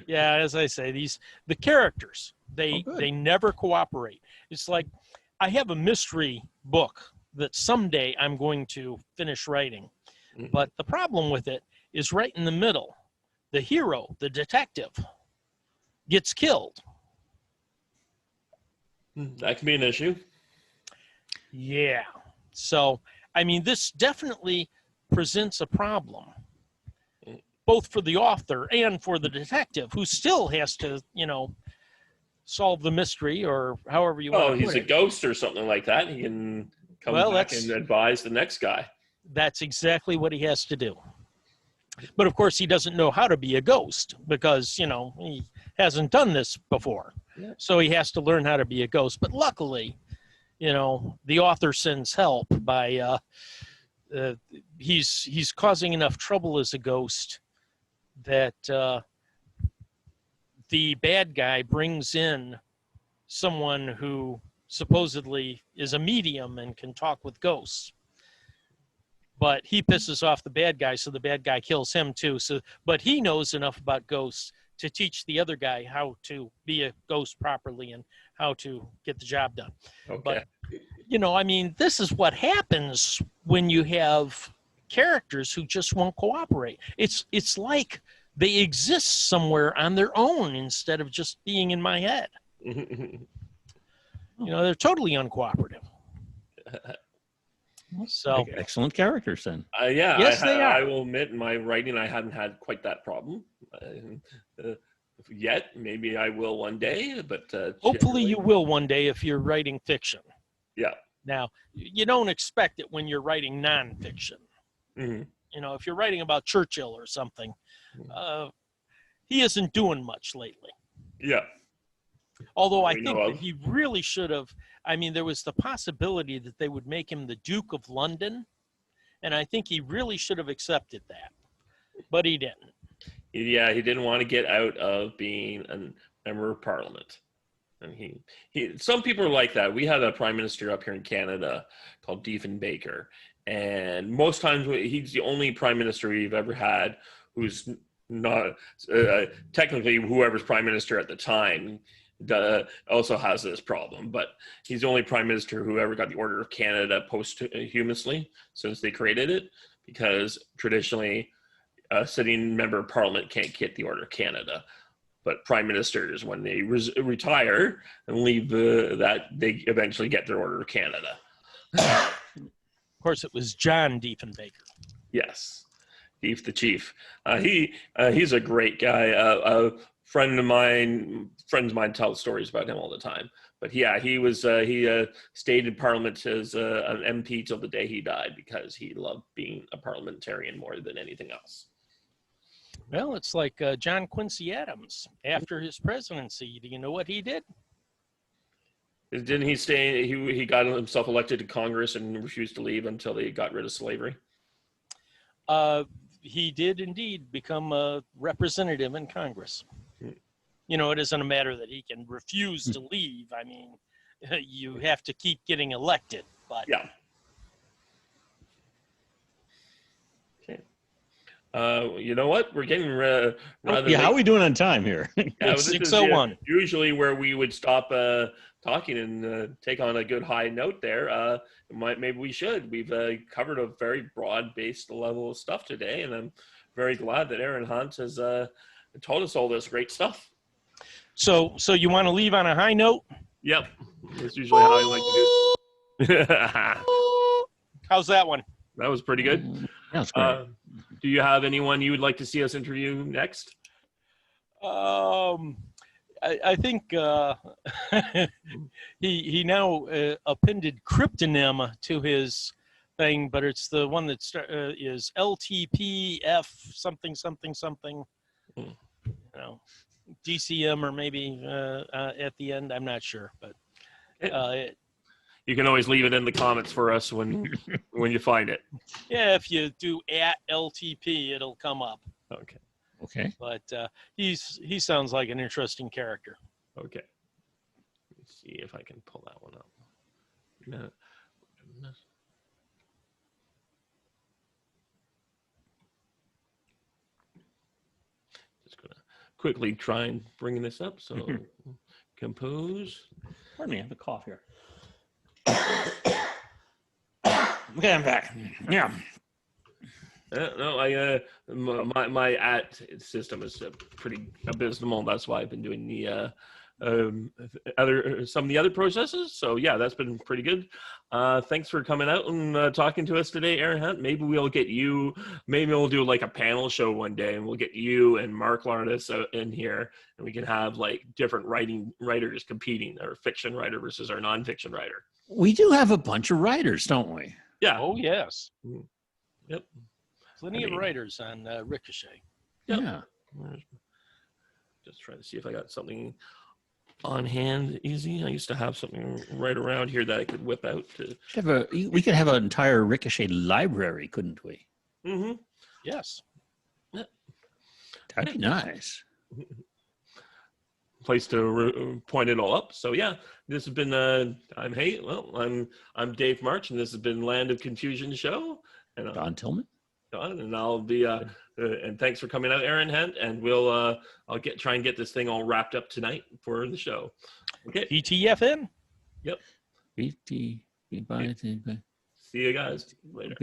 Yeah, as I say, the characters, they never cooperate. It's like I have a mystery book that someday I'm going to finish writing. But the problem with it is right in the middle, the hero, the detective, gets killed. That can be an issue. Yeah. So, I mean, this definitely presents a problem, both for the author and for the detective, who still has to, solve the mystery, or however you want to put it. Oh, he's a ghost or something like that. He can come back and advise the next guy. That's exactly what he has to do. But of course, he doesn't know how to be a ghost, because, he hasn't done this before. Yeah. So he has to learn how to be a ghost. But luckily, the author sends help by he's causing enough trouble as a ghost that the bad guy brings in someone who supposedly is a medium and can talk with ghosts. But he pisses off the bad guy, so the bad guy kills him too. But he knows enough about ghosts to teach the other guy how to be a ghost properly and how to get the job done. Okay. But, this is what happens when you have characters who just won't cooperate. It's like they exist somewhere on their own instead of just being in my head. They're totally uncooperative. So excellent characters then. Yeah, yes, they are. I will admit, in my writing, I haven't had quite that problem yet. Maybe I will one day, but hopefully you will one day if you're writing fiction. Yeah. Now, you don't expect it when you're writing nonfiction. If you're writing about Churchill or something, he isn't doing much lately. Yeah. Although I think that he really should have. There was the possibility that they would make him the Duke of London, and I think he really should have accepted that, but he didn't. Yeah, he didn't want to get out of being a member of Parliament. And he some people are like that. We had a prime minister up here in Canada called Diefenbaker, and most times he's the only prime minister we've ever had who's not technically whoever's prime minister at the time. also has this problem, but he's the only prime minister who ever got the Order of Canada posthumously since they created it, because traditionally a sitting member of parliament can't get the Order of Canada, but prime ministers, when they retire and leave that, they eventually get their Order of Canada. Of course, it was John Diefenbaker. Yes, Dief the Chief. He's a great guy. Friends of mine tell stories about him all the time. But yeah, he stayed in Parliament as an MP till the day he died, because he loved being a parliamentarian more than anything else. Well, it's like John Quincy Adams. After his presidency, do you know what he did? Didn't he stay? He got himself elected to Congress and refused to leave until they got rid of slavery. He did indeed become a representative in Congress. You know, it isn't a matter that he can refuse to leave. I mean, you have to keep getting elected. But yeah. You know what? We're getting rather late. How are we doing on time here? Yeah, it's 6:01. Usually where we would stop talking and take on a good high note there. Maybe we should. We've covered a very broad-based level of stuff today, and I'm very glad that Arahant has told us all this great stuff. So you want to leave on a high note? Yep. That's usually how I like to do it. How's that one? That was pretty good. That's great. Do you have anyone you would like to see us interview next? I think he now appended cryptonym to his thing, but it's the one that is LTPF something something something. You know, DCM or maybe at the end. I'm not sure, but you can always leave it in the comments for us when you find it. Yeah, if you do @LTP, it'll come up. Okay. Okay. But he sounds like an interesting character. Okay. Let me see if I can pull that one up. No. Just gonna quickly try and bring this up. So compose. Pardon me, I have a cough here. Okay, I'm back. Yeah. No, my @ system is pretty abysmal. That's why I've been doing the some of the other processes. So yeah, that's been pretty good. Thanks for coming out and talking to us today, Arahant. Maybe we'll get you. Maybe we'll do like a panel show one day, and we'll get you and Mark Larness in here, and we can have like different writers competing, our fiction writer versus our nonfiction writer. We do have a bunch of writers, don't we? Yeah. Oh yes. Yep. Plenty of writers on Ricochet. Yep. Yeah. Just trying to see if I got something on hand easy. I used to have something right around here that I could whip out. We could have an entire Ricochet library, couldn't we? Mm-hmm. Yes. Yeah. That'd be nice. Place to point it all up. So yeah, this has been I'm Dave March, and this has been Land of Confusion show. And Don Tillman. And I'll be and thanks for coming out, Arahant, and we'll I'll try and get this thing all wrapped up tonight for the show. Okay. ETFN. Yep. BT. Bye. See you guys later.